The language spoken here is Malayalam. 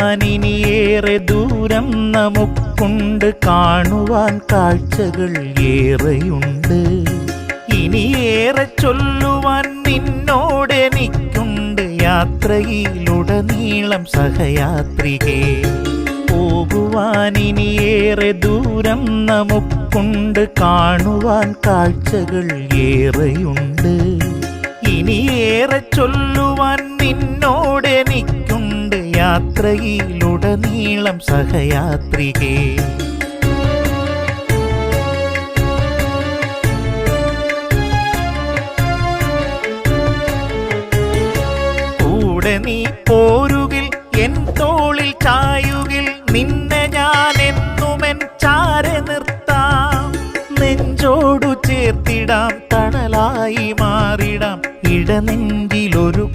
പോകുവാനിനിയേറെ ദൂരം നമുക്കുണ്ട്, കാണുവാൻ കാഴ്ചകൾ ഏറെയുണ്ട്. ഇനിയേറെ ചൊല്ലുവാൻ നിന്നോടെനിക്കുണ്ട്, യാത്രയിലുടനീളം സഹയാത്രികേ. പോകുവാനിനിയേറെ ദൂരം നമുക്കുണ്ട്, കാണുവാൻ കാഴ്ചകൾ ഏറെയുണ്ട്. ഇനിയേറെ ചൊല്ലുവാൻ നിന്നോടെനിക്കുണ്ട്, യാത്രയിലുടനീളം സഹയാത്രികേ. കൂടെ നീ പോരുകിൽ, എൻ തോളിൽ ചായുകിൽ, നിന്നെ ഞാൻ എന്നുമെൻ ചാരെ നിർത്താം. നെഞ്ചോടു ചേർത്തിടാം, തണലായി മാറിടാം, ഇടനെഞ്ചിലൊരു